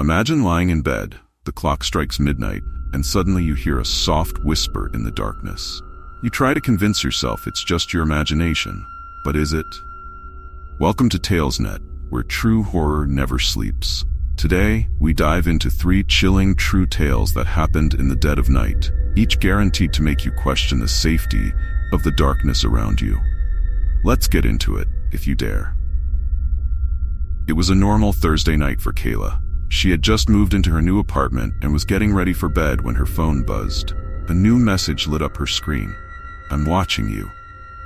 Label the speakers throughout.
Speaker 1: Imagine lying in bed, the clock strikes midnight, and suddenly you hear a soft whisper in the darkness. You try to convince yourself it's just your imagination, but is it? Welcome to TalesNet, where true horror never sleeps. Today, we dive into 3 chilling true tales that happened in the dead of night, each guaranteed to make you question the safety of the darkness around you. Let's get into it, if you dare. It was a normal Thursday night for Kayla. She had just moved into her new apartment and was getting ready for bed when her phone buzzed. A new message lit up her screen. "I'm watching you."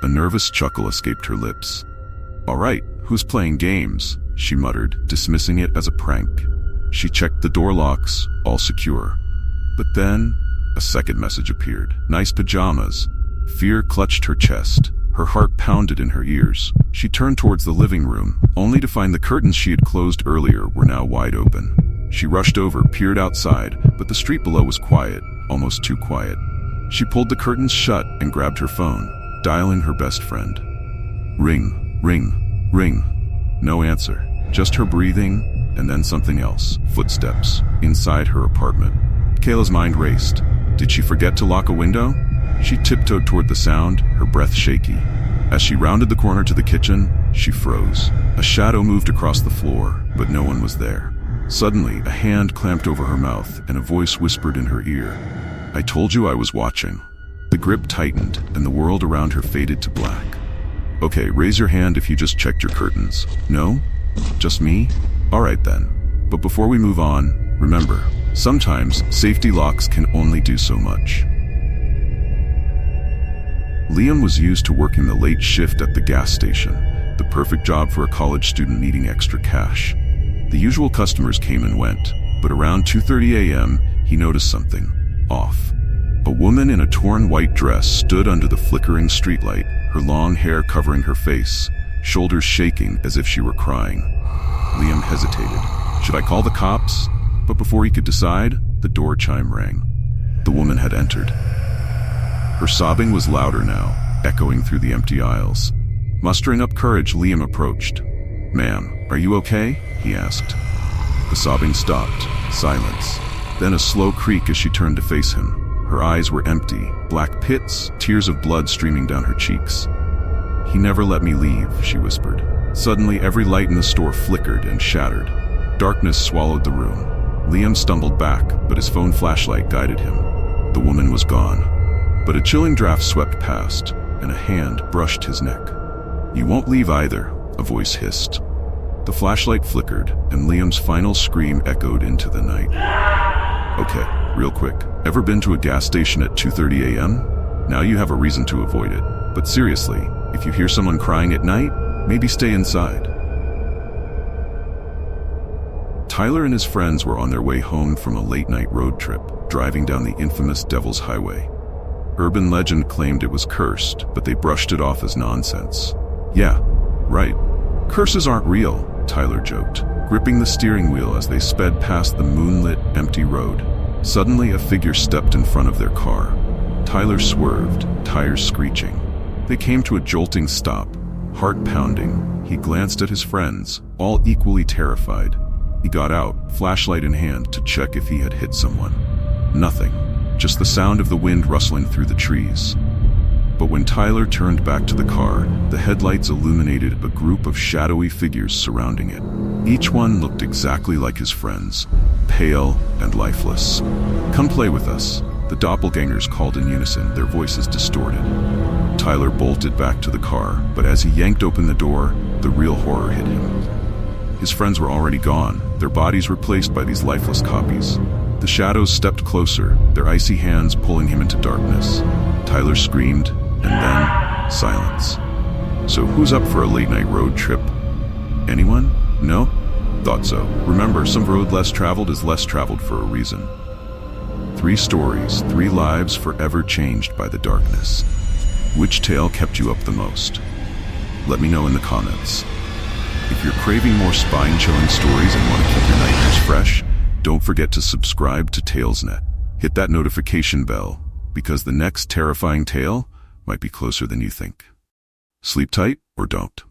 Speaker 1: A nervous chuckle escaped her lips. "All right, who's playing games?" she muttered, dismissing it as a prank. She checked the door locks, all secure. But then, a second message appeared. "Nice pajamas." Fear clutched her chest. Her heart pounded in her ears. She turned towards the living room, only to find the curtains she had closed earlier were now wide open. She rushed over, peered outside, but the street below was quiet, almost too quiet. She pulled the curtains shut and grabbed her phone, dialing her best friend. Ring, ring, ring. No answer. Just her breathing, and then something else. Footsteps, inside her apartment. Kayla's mind raced. Did she forget to lock a window? She tiptoed toward the sound, her breath shaky. As she rounded the corner to the kitchen, she froze. A shadow moved across the floor, but no one was there. Suddenly, a hand clamped over her mouth, and a voice whispered in her ear, "I told you I was watching." The grip tightened, and the world around her faded to black. "Okay, raise your hand if you just checked your curtains." "No? Just me? All right then. But before we move on, remember, sometimes safety locks can only do so much." Liam was used to working the late shift at the gas station, the perfect job for a college student needing extra cash. The usual customers came and went, but around 2:30 a.m., he noticed something off. A woman in a torn white dress stood under the flickering streetlight, her long hair covering her face, shoulders shaking as if she were crying. Liam hesitated. Should I call the cops? But before he could decide, the door chime rang. The woman had entered. Her sobbing was louder now, echoing through the empty aisles. Mustering up courage, Liam approached. "Ma'am, are you okay?" he asked. The sobbing stopped. Silence. Then a slow creak as she turned to face him. Her eyes were empty, black pits, tears of blood streaming down her cheeks. "He never let me leave," she whispered. Suddenly, every light in the store flickered and shattered. Darkness swallowed the room. Liam stumbled back, but his phone flashlight guided him. The woman was gone. But a chilling draft swept past, and a hand brushed his neck. "You won't leave either," a voice hissed. The flashlight flickered, and Liam's final scream echoed into the night. Okay, real quick. Ever been to a gas station at 2:30 a.m.? Now you have a reason to avoid it. But seriously, if you hear someone crying at night, maybe stay inside. Tyler and his friends were on their way home from a late-night road trip, driving down the infamous Devil's Highway. Urban legend claimed it was cursed, but they brushed it off as nonsense. "Yeah, right. Curses aren't real," Tyler joked, gripping the steering wheel as they sped past the moonlit, empty road. Suddenly, a figure stepped in front of their car. Tyler swerved, tires screeching. They came to a jolting stop, heart pounding. He glanced at his friends, all equally terrified. He got out, flashlight in hand, to check if he had hit someone. Nothing. Just the sound of the wind rustling through the trees. But when Tyler turned back to the car, the headlights illuminated a group of shadowy figures surrounding it. Each one looked exactly like his friends, pale and lifeless. "Come play with us," the doppelgangers called in unison, their voices distorted. Tyler bolted back to the car, but as he yanked open the door, the real horror hit him. His friends were already gone, their bodies replaced by these lifeless copies. The shadows stepped closer, their icy hands pulling him into darkness. Tyler screamed, and then silence. So who's up for a late-night road trip? Anyone? No? Thought so. Remember, some road less traveled is less traveled for a reason. 3 stories, 3 lives forever changed by the darkness. Which tale kept you up the most? Let me know in the comments. If you're craving more spine-chilling stories and want to keep your nightmares fresh, don't forget to subscribe to TalesNet. Hit that notification bell, because the next terrifying tale might be closer than you think. Sleep tight or don't.